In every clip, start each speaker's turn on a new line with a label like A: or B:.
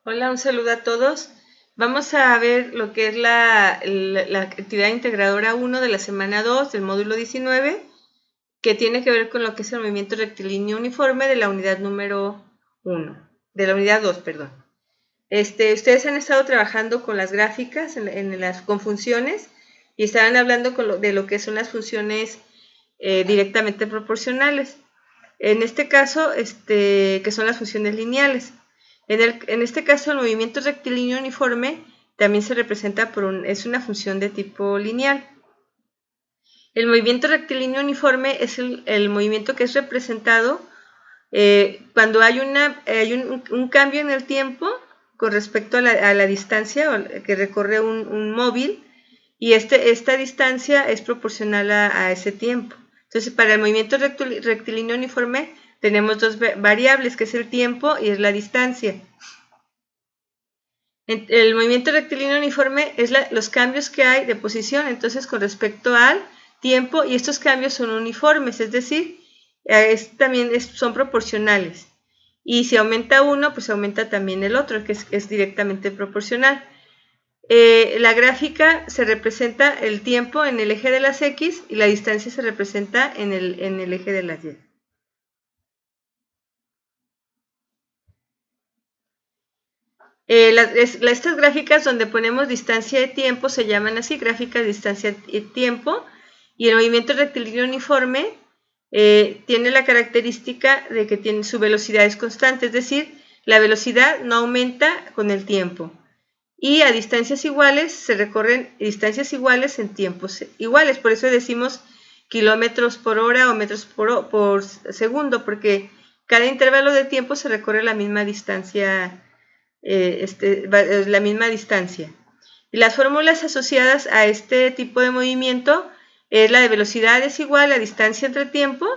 A: Hola, un saludo a todos. Vamos a ver lo que es la actividad integradora 1 de la semana 2 del módulo 19, que tiene que ver con lo que es el movimiento rectilíneo uniforme de la unidad número 1, de la unidad 2, perdón. Ustedes han estado trabajando con las gráficas, con funciones, y estaban hablando de lo que son las funciones directamente proporcionales. En este caso, que son las funciones lineales. En este caso, el movimiento rectilíneo uniforme también se representa es una función de tipo lineal. El movimiento rectilíneo uniforme es el movimiento que es representado cuando hay un cambio en el tiempo con respecto a la distancia que recorre un móvil, y esta distancia es proporcional a ese tiempo. Entonces, para el movimiento rectilíneo uniforme tenemos dos variables, que es el tiempo y es la distancia. El movimiento rectilíneo uniforme es los cambios que hay de posición, entonces, con respecto al tiempo, y estos cambios son uniformes, es decir, son proporcionales. Y si aumenta uno, pues aumenta también el otro, que es directamente proporcional. La gráfica se representa el tiempo en el eje de las X y la distancia se representa en el eje de las Y. Estas gráficas donde ponemos distancia de tiempo se llaman así, gráficas de distancia y tiempo, y el movimiento rectilíneo uniforme tiene la característica de que su velocidad es constante, es decir, la velocidad no aumenta con el tiempo. Y a distancias iguales se recorren distancias iguales en tiempos iguales. Por eso decimos kilómetros por hora o metros por segundo, porque cada intervalo de tiempo se recorre la misma distancia. Y las fórmulas asociadas a este tipo de movimiento es la de velocidad es igual a distancia entre tiempo,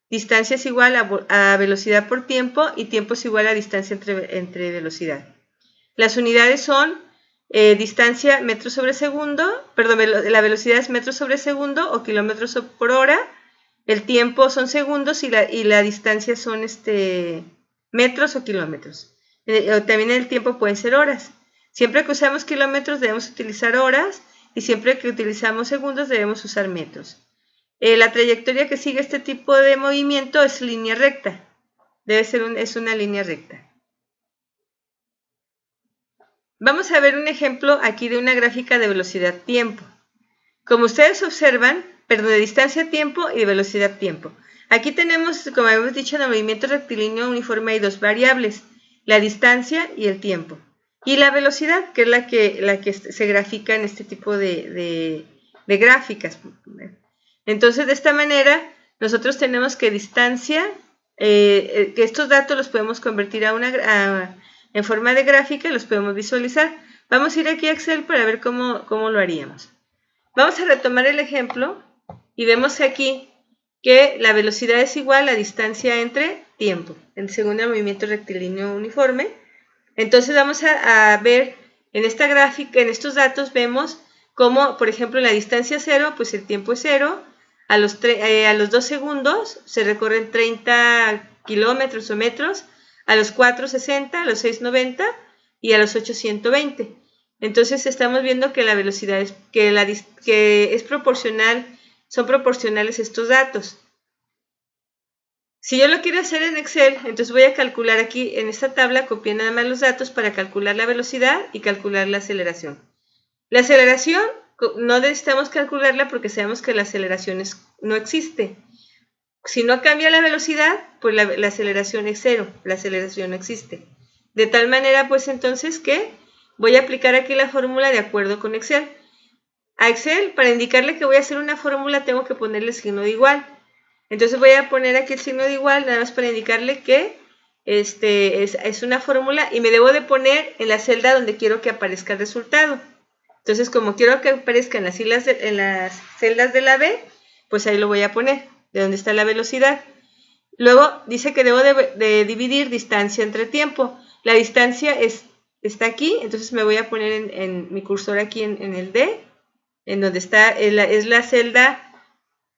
A: distancia es igual a velocidad por tiempo, y tiempo es igual a distancia entre velocidad. Las unidades son distancia metros sobre segundo, perdón, la velocidad es metros sobre segundo o kilómetros por hora, el tiempo son segundos y la distancia son metros o kilómetros. También el tiempo pueden ser horas. Siempre que usamos kilómetros debemos utilizar horas, y siempre que utilizamos segundos debemos usar metros. La trayectoria que sigue este tipo de movimiento es línea recta. Es una línea recta. Vamos a ver un ejemplo aquí de una gráfica de velocidad-tiempo. Como ustedes observan, de distancia-tiempo y de velocidad-tiempo. Aquí tenemos, como habíamos dicho, en el movimiento rectilíneo uniforme hay dos variables, la distancia y el tiempo. Y la velocidad, que es la que se grafica en este tipo de gráficas. Entonces, de esta manera, nosotros tenemos que distancia, que estos datos los podemos convertir en forma de gráfica y los podemos visualizar. Vamos a ir aquí a Excel para ver cómo lo haríamos. Vamos a retomar el ejemplo y vemos aquí que la velocidad es igual a distancia entre tiempo, según el movimiento rectilíneo uniforme. Entonces vamos a ver en esta gráfica, en estos datos vemos cómo, por ejemplo, en la distancia 0, pues el tiempo es 0, a los 2 segundos se recorren 30 kilómetros o metros, a los 4, 60, a los 6, 90 y a los 8, 120. Entonces estamos viendo que la velocidad es proporcional, son proporcionales estos datos. Si yo lo quiero hacer en Excel, entonces voy a calcular aquí en esta tabla, copié nada más los datos para calcular la velocidad y calcular la aceleración. La aceleración no necesitamos calcularla porque sabemos que la aceleración no existe. Si no cambia la velocidad, pues la aceleración es 0, la aceleración no existe. De tal manera, pues entonces que voy a aplicar aquí la fórmula de acuerdo con Excel. A Excel, para indicarle que voy a hacer una fórmula, tengo que ponerle el signo de igual. Entonces voy a poner aquí el signo de igual, nada más para indicarle que es una fórmula, y me debo de poner en la celda donde quiero que aparezca el resultado. Entonces, como quiero que aparezca en las celdas de la B, pues ahí lo voy a poner, de donde está la velocidad. Luego dice que debo de dividir distancia entre tiempo. La distancia está aquí, entonces me voy a poner en mi cursor aquí en el D, en donde está, es la celda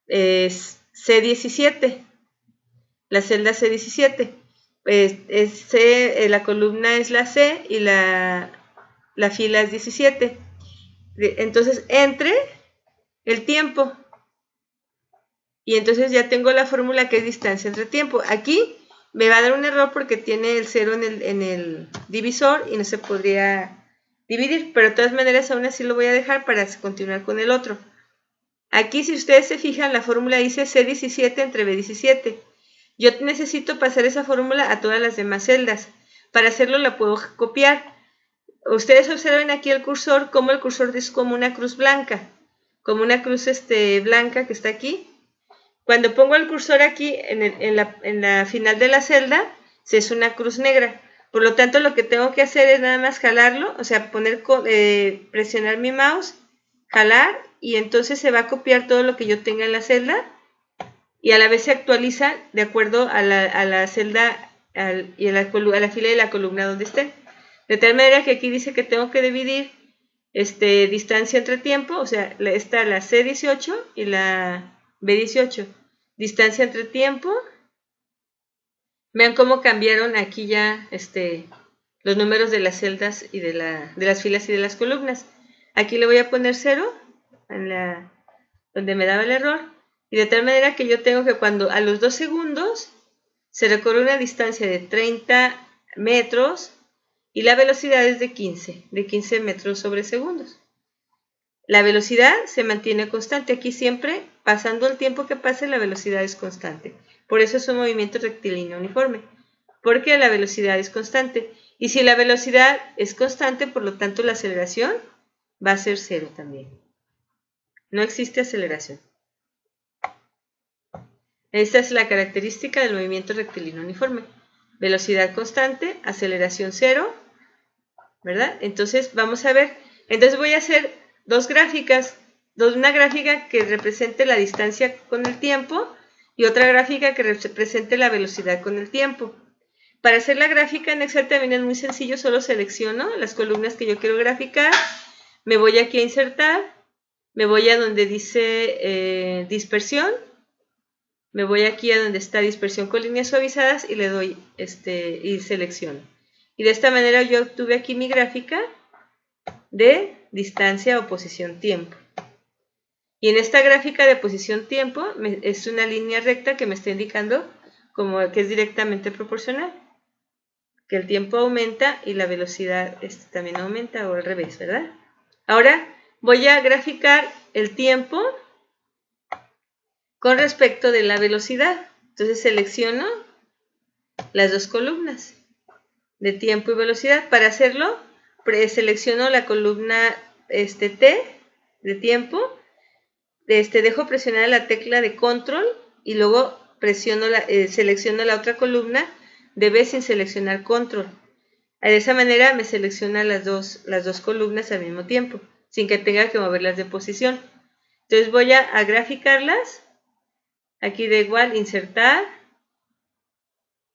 A: C17. La celda C17. la columna es la C y la fila es 17. Entonces, entre el tiempo. Y entonces ya tengo la fórmula que es distancia entre tiempo. Aquí me va a dar un error porque tiene el 0 en el divisor y no se podría dividir. Pero de todas maneras, aún así lo voy a dejar para continuar con el otro. Aquí, si ustedes se fijan, la fórmula dice C17 entre B17. Yo necesito pasar esa fórmula a todas las demás celdas. Para hacerlo la puedo copiar. Ustedes observen aquí el cursor, como el cursor es como una cruz blanca. Como una cruz blanca que está aquí. Cuando pongo el cursor aquí en la final de la celda, es una cruz negra. Por lo tanto, lo que tengo que hacer es nada más jalarlo, o sea, presionar mi mouse, jalar, y entonces se va a copiar todo lo que yo tenga en la celda, y a la vez se actualiza de acuerdo a la celda y a la fila y la columna donde esté. De tal manera que aquí dice que tengo que dividir distancia entre tiempo, o sea, está la C18 y la B18. Distancia entre tiempo. Vean cómo cambiaron aquí ya los números de las celdas y de las filas y de las columnas. Aquí le voy a poner 0 donde me daba el error. Y de tal manera que yo tengo que cuando a los 2 segundos se recorre una distancia de 30 metros y la velocidad es de 15 metros sobre segundos. La velocidad se mantiene constante. Aquí siempre, pasando el tiempo que pase, la velocidad es constante. Por eso es un movimiento rectilíneo uniforme, porque la velocidad es constante. Y si la velocidad es constante, por lo tanto la aceleración va a ser 0 también. No existe aceleración. Esta es la característica del movimiento rectilíneo uniforme. Velocidad constante, aceleración 0, ¿verdad? Entonces vamos a ver. Entonces voy a hacer dos gráficas. Una gráfica que represente la distancia con el tiempo y otra gráfica que represente la velocidad con el tiempo. Para hacer la gráfica en Excel también es muy sencillo, solo selecciono las columnas que yo quiero graficar, me voy aquí a insertar, me voy a donde dice dispersión, me voy aquí a donde está dispersión con líneas suavizadas y le doy y selecciono. Y de esta manera yo obtuve aquí mi gráfica de distancia o posición tiempo. Y en esta gráfica de posición tiempo es una línea recta que me está indicando como que es directamente proporcional. Que el tiempo aumenta y la velocidad también aumenta o al revés, ¿verdad? Ahora voy a graficar el tiempo con respecto de la velocidad. Entonces selecciono las dos columnas de tiempo y velocidad. Para hacerlo, selecciono la columna T de tiempo, dejo presionada la tecla de control y luego selecciono la otra columna de B sin seleccionar control. De esa manera me selecciona las dos columnas al mismo tiempo, sin que tenga que moverlas de posición. Entonces voy a graficarlas. Aquí da igual insertar,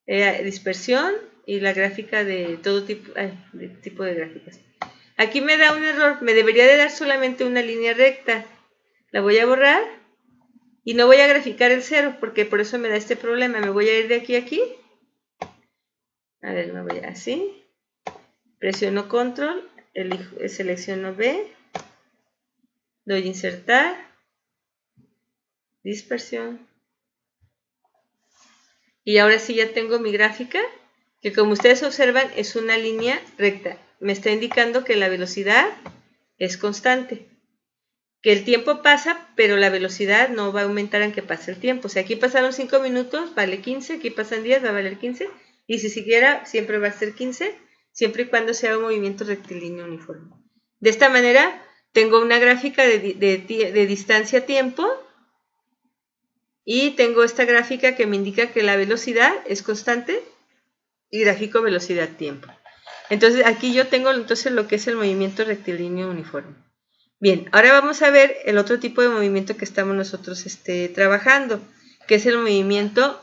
A: dispersión y la gráfica de todo tipo de gráficas. Aquí me da un error, me debería de dar solamente una línea recta. La voy a borrar y no voy a graficar el 0 porque por eso me da este problema. Me voy a ir de aquí a aquí. A ver, me voy así. Presiono control, selecciono B, doy insertar, dispersión. Y ahora sí ya tengo mi gráfica, que como ustedes observan es una línea recta. Me está indicando que la velocidad es constante. Que el tiempo pasa, pero la velocidad no va a aumentar aunque pase el tiempo. O sea, aquí pasaron 5 minutos, vale 15, aquí pasan 10, va a valer 15. Y si siguiera, siempre va a ser 15, siempre y cuando sea un movimiento rectilíneo uniforme. De esta manera, tengo una gráfica de distancia-tiempo. Y tengo esta gráfica que me indica que la velocidad es constante y grafico velocidad-tiempo. Entonces aquí yo tengo lo que es el movimiento rectilíneo uniforme. Bien, ahora vamos a ver el otro tipo de movimiento que estamos nosotros trabajando, que es el movimiento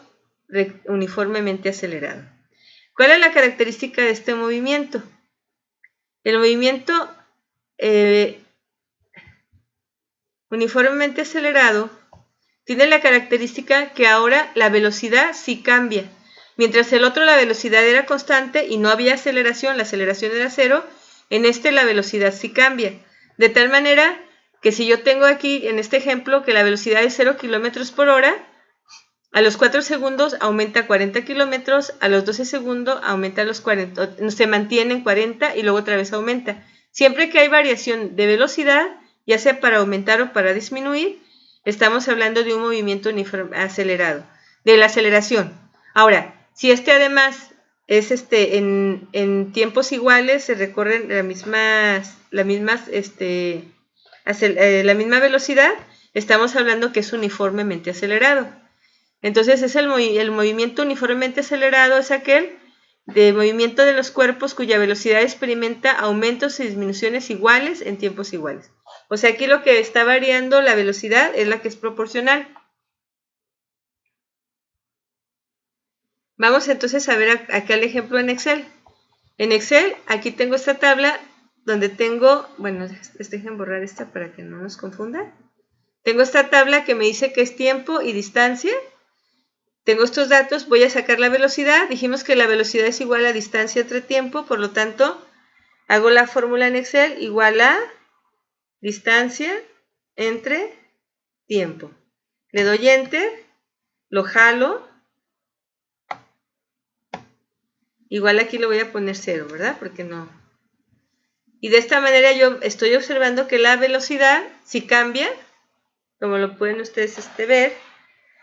A: uniformemente acelerado. ¿Cuál es la característica de este movimiento? El movimiento uniformemente acelerado tiene la característica que ahora la velocidad sí cambia. Mientras el otro la velocidad era constante y no había aceleración, la aceleración era 0, en este la velocidad sí cambia. De tal manera que si yo tengo aquí en este ejemplo que la velocidad es 0 kilómetros por hora, a los 4 segundos aumenta a 40 kilómetros, a los 12 segundos aumenta a los 40, se mantiene en 40 y luego otra vez aumenta. Siempre que hay variación de velocidad, ya sea para aumentar o para disminuir, estamos hablando de un movimiento uniforme acelerado, de la aceleración. Ahora, si además es en tiempos iguales, se recorren la misma velocidad, estamos hablando que es uniformemente acelerado. Entonces es el movimiento uniformemente acelerado, es aquel de movimiento de los cuerpos cuya velocidad experimenta aumentos y disminuciones iguales en tiempos iguales. O sea, aquí lo que está variando la velocidad es la que es proporcional. Vamos entonces a ver acá el ejemplo en Excel. En Excel, aquí tengo esta tabla donde tengo, bueno, dejen borrar esta para que no nos confunda. Tengo esta tabla que me dice que es tiempo y distancia. Tengo estos datos, voy a sacar la velocidad. Dijimos que la velocidad es igual a distancia entre tiempo, por lo tanto, hago la fórmula en Excel igual a distancia entre tiempo. Le doy Enter, lo jalo. Igual aquí le voy a poner 0, ¿verdad? Porque no. Y de esta manera yo estoy observando que la velocidad, si cambia, como lo pueden ustedes ver,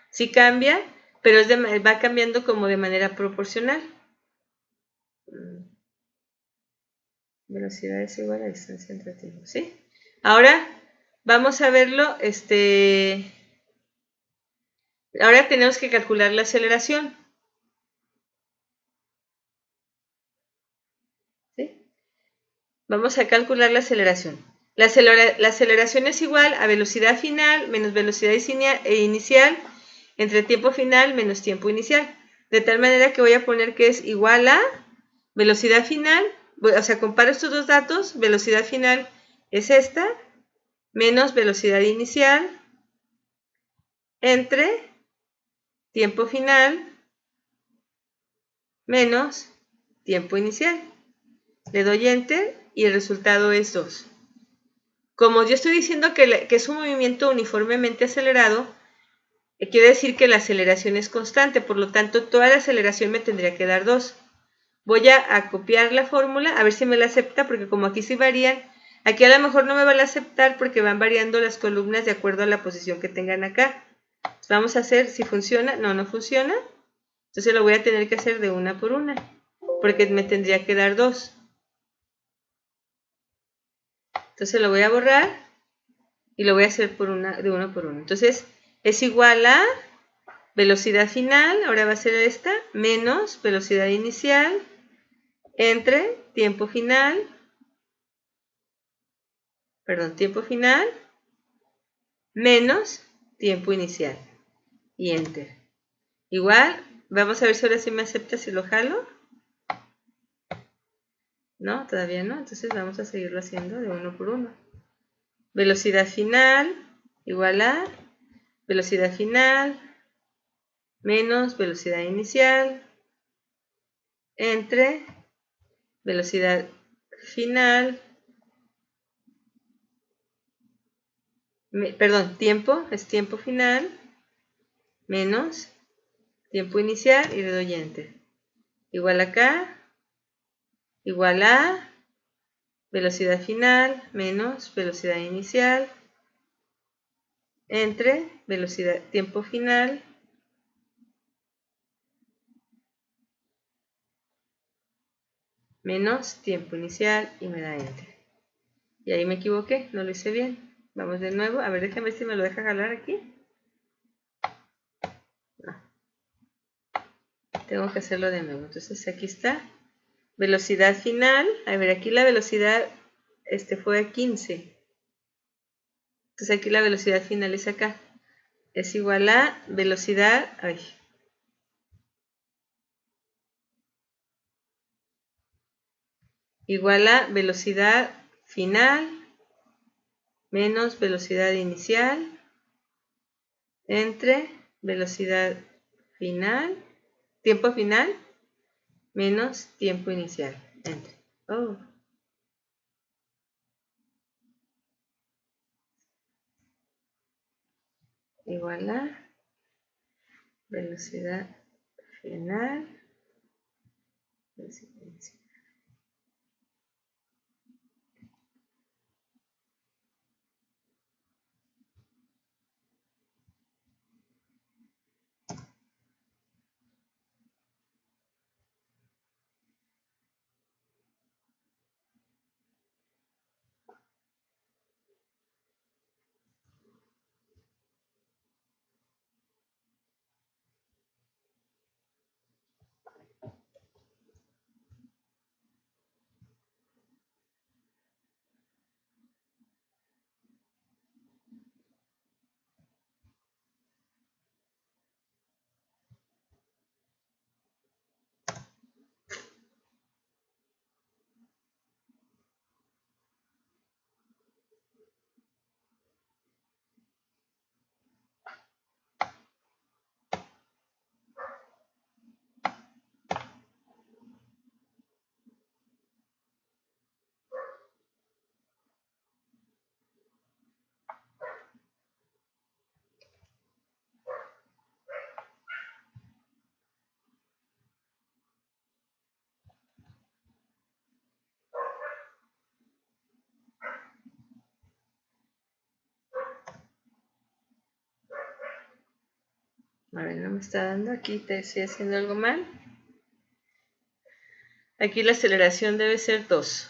A: si cambia, pero va cambiando como de manera proporcional. Velocidad es igual a distancia entre tiempo, ¿sí? Ahora vamos a verlo, ahora tenemos que calcular la aceleración. ¿Sí? Vamos a calcular la aceleración. La aceleración es igual a velocidad final menos velocidad inicial entre tiempo final menos tiempo inicial. De tal manera que voy a poner que es igual a velocidad final, o sea, comparo estos dos datos, velocidad final es esta, menos velocidad inicial entre tiempo final menos tiempo inicial. Le doy Enter y el resultado es 2. Como yo estoy diciendo que es un movimiento uniformemente acelerado, quiere decir que la aceleración es constante, por lo tanto toda la aceleración me tendría que dar 2. Voy a copiar la fórmula, a ver si me la acepta, porque como aquí sí varían, aquí a lo mejor no me va a aceptar porque van variando las columnas de acuerdo a la posición que tengan acá. Entonces vamos a hacer si funciona, no funciona, entonces lo voy a tener que hacer de una por una, porque me tendría que dar 2. Entonces lo voy a borrar y lo voy a hacer de uno por uno. Entonces es igual a velocidad final, ahora va a ser esta, menos velocidad inicial entre tiempo final menos tiempo inicial. Y Enter. Igual, vamos a ver si ahora sí me acepta si lo jalo. No, todavía no. Entonces vamos a seguirlo haciendo de uno por uno. Velocidad final igual a velocidad final menos velocidad inicial entre velocidad final, tiempo, es tiempo final menos tiempo inicial y le doy Enter. Igual acá, igual a velocidad final menos velocidad inicial entre tiempo final menos tiempo inicial y me da Enter. Y ahí me equivoqué, no lo hice bien. Vamos de nuevo, a ver, déjame ver si me lo deja jalar aquí. No. Tengo que hacerlo de nuevo. Entonces aquí está. Velocidad final. A ver, aquí la velocidad fue a 15. Entonces aquí la velocidad final es acá. Es igual a velocidad. Igual a velocidad final menos velocidad inicial entre velocidad final, tiempo final menos tiempo inicial. Entre. Oh. Igual a velocidad final. A ver, no me está dando. Aquí te estoy haciendo algo mal. Aquí la aceleración debe ser 2.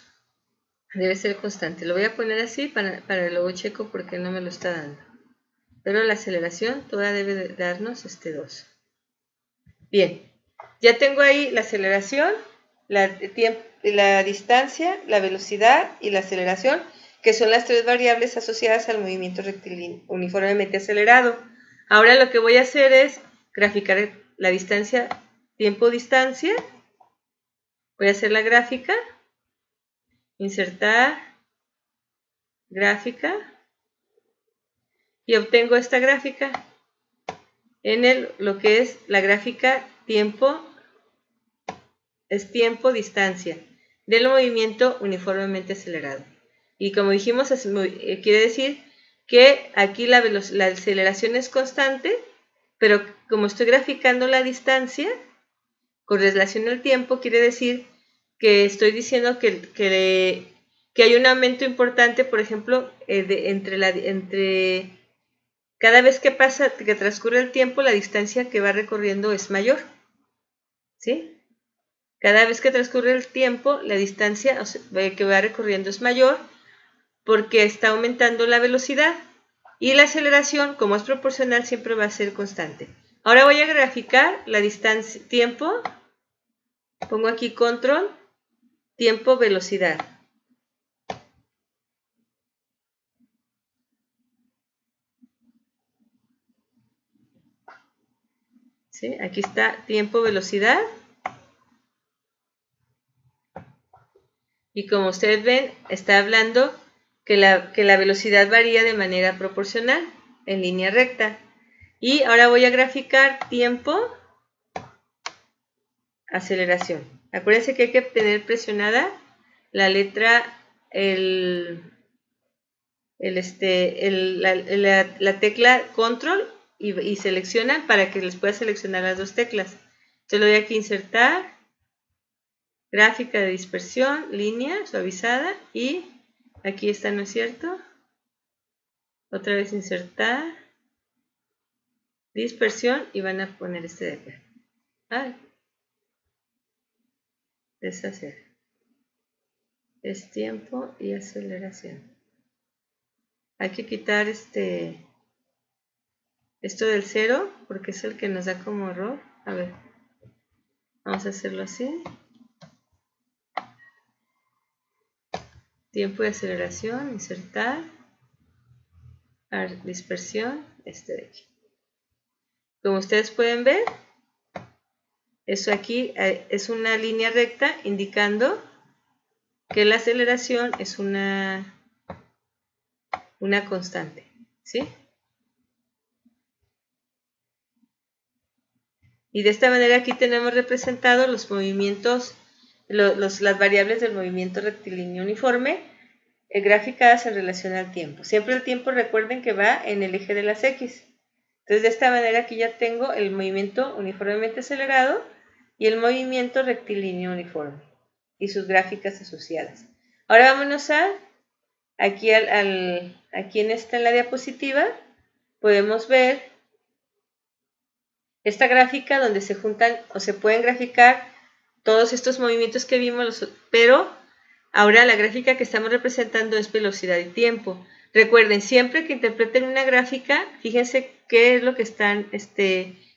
A: Debe ser constante. Lo voy a poner así para luego checo porque no me lo está dando. Pero la aceleración todavía debe de darnos 2. Bien. Ya tengo ahí la aceleración, la distancia, la velocidad y la aceleración, que son las 3 variables asociadas al movimiento rectilíneo uniformemente acelerado. Ahora lo que voy a hacer es graficar la distancia, tiempo-distancia. Voy a hacer la gráfica, insertar, gráfica, y obtengo esta gráfica en lo que es la gráfica tiempo, es tiempo-distancia del movimiento uniformemente acelerado. Y como dijimos, quiere decir que aquí la aceleración es constante, pero como estoy graficando la distancia con relación al tiempo, quiere decir que estoy diciendo que hay un aumento importante, por ejemplo, entre cada vez que transcurre el tiempo, la distancia que va recorriendo es mayor. ¿Sí? Cada vez que transcurre el tiempo, la distancia que va recorriendo es mayor porque está aumentando la velocidad. Y la aceleración, como es proporcional, siempre va a ser constante. Ahora voy a graficar la distancia, tiempo. Pongo aquí control, tiempo, velocidad. ¿Sí? Aquí está tiempo, velocidad. Y como ustedes ven, está hablando que la velocidad varía de manera proporcional, en línea recta. Y ahora voy a graficar tiempo, aceleración. Acuérdense que hay que tener presionada la letra, la tecla control y seleccionan para que les pueda seleccionar las dos teclas. Entonces le doy aquí insertar, gráfica de dispersión, línea suavizada y aquí está, ¿no es cierto? Otra vez insertar, dispersión y van a poner este de acá. Ay, deshacer. Es tiempo y aceleración. Hay que quitar esto del 0 porque es el que nos da como error. A ver, vamos a hacerlo así. Tiempo y aceleración, insertar, dispersión, de aquí. Como ustedes pueden ver, eso aquí es una línea recta indicando que la aceleración es una constante, ¿sí? Y de esta manera aquí tenemos representados los movimientos, las variables del movimiento rectilíneo uniforme, graficadas en relación al tiempo. Siempre el tiempo, recuerden que va en el eje de las X. Entonces, de esta manera aquí ya tengo el movimiento uniformemente acelerado y el movimiento rectilíneo uniforme y sus gráficas asociadas. Ahora vámonos aquí en la diapositiva, podemos ver esta gráfica donde se juntan o se pueden graficar todos estos movimientos que vimos, pero ahora la gráfica que estamos representando es velocidad y tiempo. Recuerden, siempre que interpreten una gráfica, fíjense qué es lo que están,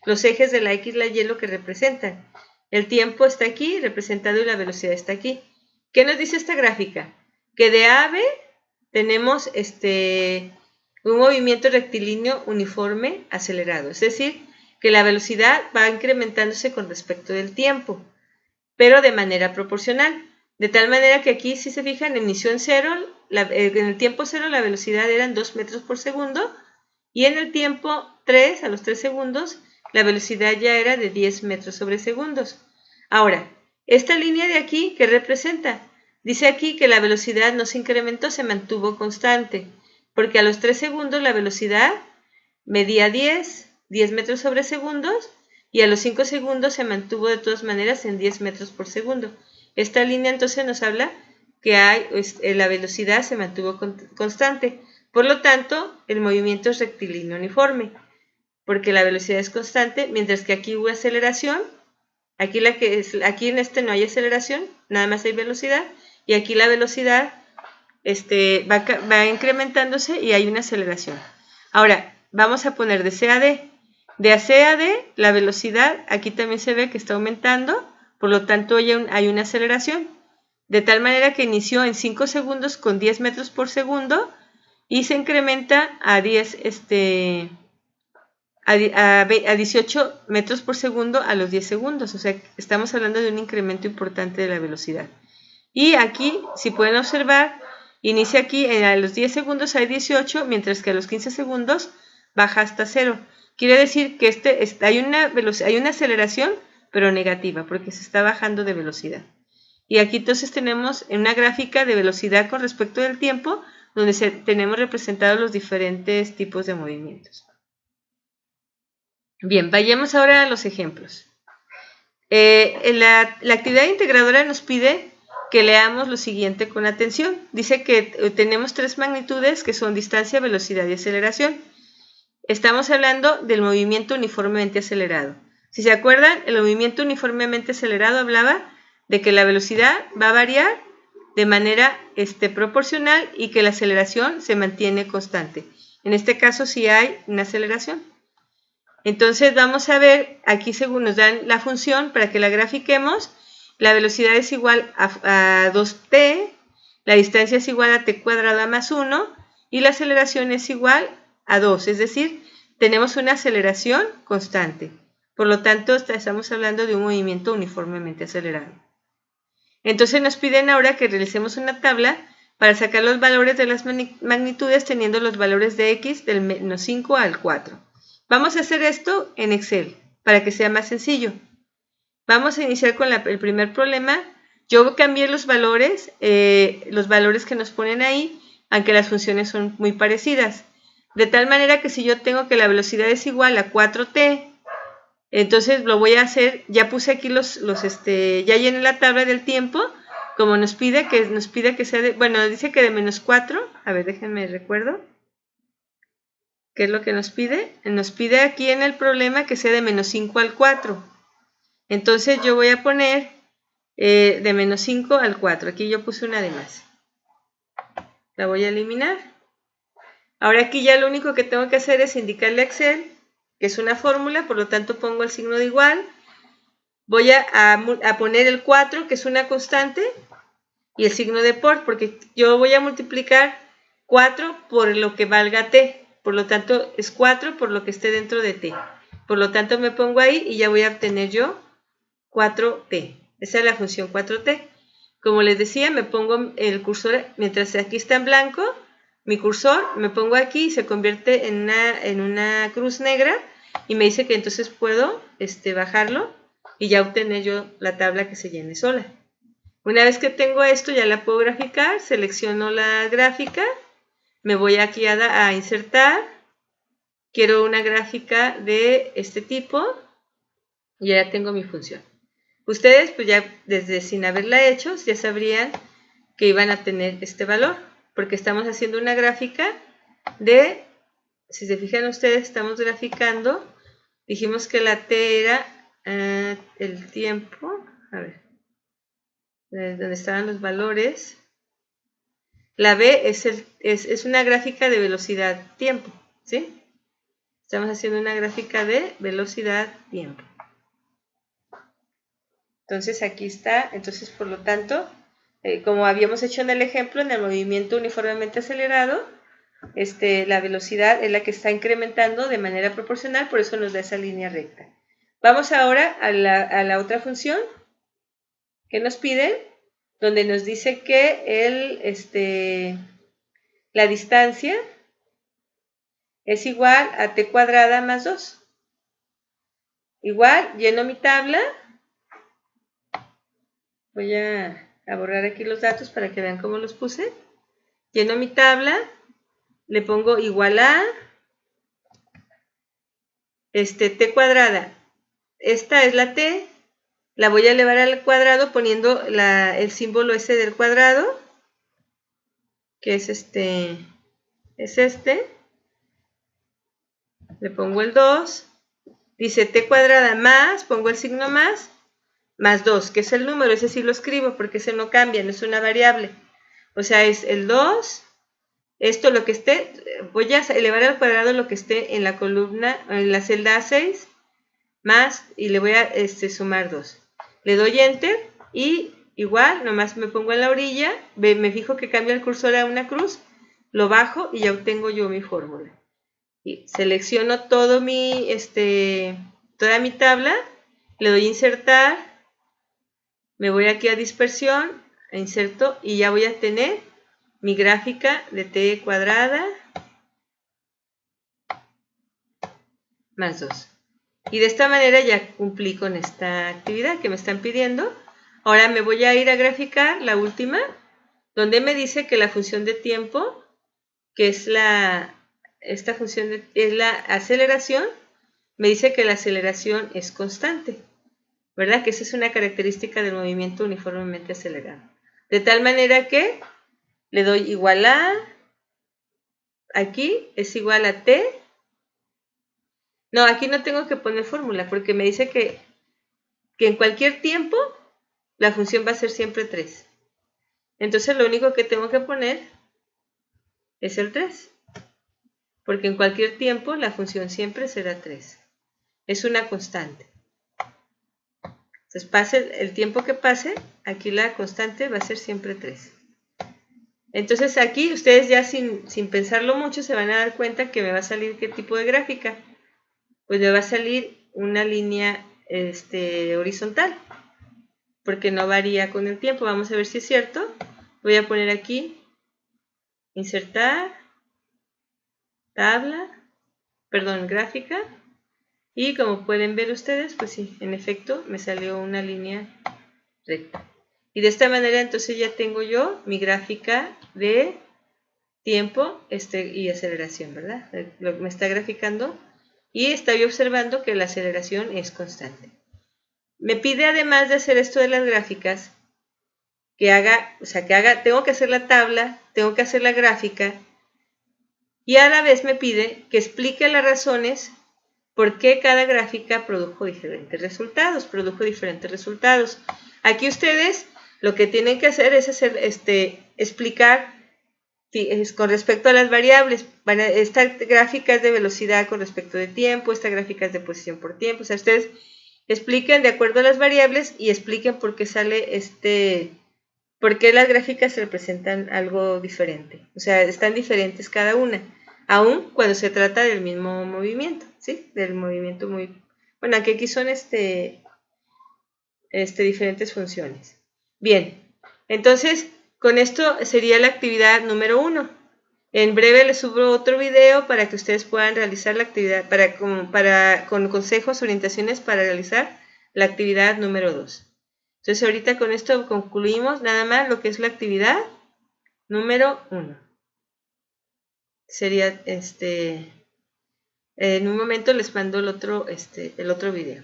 A: los ejes de la X y la Y lo que representan. El tiempo está aquí representado y la velocidad está aquí. ¿Qué nos dice esta gráfica? Que de A a B tenemos un movimiento rectilíneo uniforme acelerado. Es decir, que la velocidad va incrementándose con respecto del tiempo, pero de manera proporcional. De tal manera que aquí, si se fijan, inició en en el tiempo 0 la velocidad eran 2 metros por segundo y en el tiempo 3, a los 3 segundos, la velocidad ya era de 10 metros sobre segundos. Ahora, esta línea de aquí, ¿qué representa? Dice aquí que la velocidad no se incrementó, se mantuvo constante, porque a los 3 segundos la velocidad medía 10 metros sobre segundos y a los 5 segundos se mantuvo de todas maneras en 10 metros por segundo. Esta línea entonces nos habla que la velocidad se mantuvo constante. Por lo tanto, el movimiento es rectilíneo uniforme, porque la velocidad es constante, mientras que aquí hubo aceleración. Aquí en no hay aceleración, nada más hay velocidad, y aquí la velocidad va incrementándose y hay una aceleración. Ahora, vamos a poner de C a D. De C a D, la velocidad, aquí también se ve que está aumentando, por lo tanto hay una aceleración, de tal manera que inició en 5 segundos con 10 metros por segundo y se incrementa a 18 metros por segundo a los 10 segundos. O sea, estamos hablando de un incremento importante de la velocidad. Y aquí, si pueden observar, inicia aquí, a los 10 segundos hay 18, mientras que a los 15 segundos baja hasta 0. Quiere decir que hay una aceleración, pero negativa, porque se está bajando de velocidad. Y aquí entonces tenemos una gráfica de velocidad con respecto del tiempo, donde tenemos representados los diferentes tipos de movimientos. Bien, vayamos ahora a los ejemplos. La actividad integradora nos pide que leamos lo siguiente con atención. Dice que tenemos 3 magnitudes que son distancia, velocidad y aceleración. Estamos hablando del movimiento uniformemente acelerado. Si se acuerdan, el movimiento uniformemente acelerado hablaba de que la velocidad va a variar de manera proporcional y que la aceleración se mantiene constante. En este caso sí hay una aceleración. Entonces vamos a ver, aquí según nos dan la función para que la grafiquemos, la velocidad es igual a 2t, la distancia es igual a t cuadrada más 1 y la aceleración es igual a 2, es decir, tenemos una aceleración constante. Por lo tanto, estamos hablando de un movimiento uniformemente acelerado. Entonces nos piden ahora que realicemos una tabla para sacar los valores de las magnitudes teniendo los valores de x del menos 5 al 4. Vamos a hacer esto en Excel para que sea más sencillo. Vamos a iniciar con el primer problema. Yo cambié los valores que nos ponen ahí, aunque las funciones son muy parecidas. De tal manera que si yo tengo que la velocidad es igual a 4t, entonces lo voy a hacer, ya puse aquí ya llené la tabla del tiempo, como nos pide que sea dice que de menos 4, a ver, déjenme recuerdo. ¿Qué es lo que nos pide? Nos pide aquí en el problema que sea de menos 5 al 4. Entonces yo voy a poner de menos 5 al 4. Aquí yo puse una de más. La voy a eliminar. Ahora aquí ya lo único que tengo que hacer es indicarle a Excel que es una fórmula, por lo tanto pongo el signo de igual. Voy a poner el 4, que es una constante, y el signo de por, porque yo voy a multiplicar 4 por lo que valga t. Por lo tanto, es 4 por lo que esté dentro de t. Por lo tanto, me pongo ahí y ya voy a obtener yo 4t. Esa es la función 4t. Como les decía, me pongo el cursor, mientras aquí está en blanco, mi cursor, me pongo aquí y se convierte en una cruz negra. y me dice que entonces puedo bajarlo y ya obtener yo la tabla que se llene sola. Una vez que tengo esto, ya la puedo graficar, selecciono la gráfica, me voy aquí a insertar, quiero una gráfica de este tipo y ya tengo mi función. Ustedes, pues ya desde sin haberla hecho, ya sabrían que iban a tener este valor, porque estamos haciendo una gráfica de, si se fijan ustedes, estamos graficando, dijimos que la T era el tiempo, a ver, donde estaban los valores. La B es una gráfica de velocidad-tiempo, ¿sí? Estamos haciendo una gráfica de velocidad-tiempo. Entonces aquí está, entonces por lo tanto, como habíamos hecho en el ejemplo, en el movimiento uniformemente acelerado, la velocidad es la que está incrementando de manera proporcional, por eso nos da esa línea recta. Vamos ahora a la otra función que nos piden, donde nos dice que la distancia es igual a t cuadrada más 2. Igual, lleno mi tabla. Voy a borrar aquí los datos para que vean cómo los puse. Lleno mi tabla, le pongo igual a t cuadrada. Esta es la t, la voy a elevar al cuadrado poniendo el símbolo ese del cuadrado, que es le pongo el 2, dice t cuadrada más, pongo el signo más 2, que es el número, ese sí lo escribo porque ese no cambia, no es una variable. O sea, es el 2, esto lo que esté, voy a elevar al cuadrado lo que esté en la columna, en la celda A6, más, y le voy a sumar 2. Le doy Enter y igual, nomás me pongo en la orilla, me fijo que cambia el cursor a una cruz, lo bajo y ya obtengo yo mi fórmula. Y selecciono toda mi tabla, le doy Insertar, me voy aquí a Dispersión, inserto y ya voy a tener mi gráfica de t cuadrada más 2. Y de esta manera ya cumplí con esta actividad que me están pidiendo. Ahora me voy a ir a graficar la última, donde me dice que la función de tiempo, que es esta función es la aceleración, me dice que la aceleración es constante, ¿verdad? Que esa es una característica del movimiento uniformemente acelerado. De tal manera que le doy igual a, aquí es igual a t. No, aquí no tengo que poner fórmula porque me dice que en cualquier tiempo la función va a ser siempre 3. Entonces lo único que tengo que poner es el 3. Porque en cualquier tiempo la función siempre será 3. Es una constante. Entonces pase el tiempo que pase, aquí la constante va a ser siempre 3. Entonces aquí ustedes ya sin pensarlo mucho se van a dar cuenta que me va a salir qué tipo de gráfica. Pues me va a salir una línea horizontal, porque no varía con el tiempo. Vamos a ver si es cierto. Voy a poner aquí, insertar, tabla, perdón, gráfica, y como pueden ver ustedes, pues sí, en efecto me salió una línea recta. Y de esta manera entonces ya tengo yo mi gráfica de tiempo y aceleración, ¿verdad? Me está graficando y estoy observando que la aceleración es constante. Me pide además de hacer esto de las gráficas, tengo que hacer la tabla, tengo que hacer la gráfica y a la vez me pide que explique las razones por qué cada gráfica produjo diferentes resultados. Aquí ustedes lo que tienen que hacer es explicar con respecto a las variables. Esta gráfica es de velocidad con respecto de tiempo, esta gráfica es de posición por tiempo. O sea, ustedes expliquen de acuerdo a las variables y expliquen por qué por qué las gráficas representan algo diferente. O sea, están diferentes cada una, aun cuando se trata del mismo movimiento, ¿sí? Del movimiento bueno, aquí son diferentes funciones. Bien, entonces, con esto sería la actividad número 1. En breve les subo otro video para que ustedes puedan realizar la actividad, con consejos, orientaciones para realizar la actividad número 2. Entonces ahorita con esto concluimos nada más lo que es la actividad número 1. Sería en un momento les mando el otro video.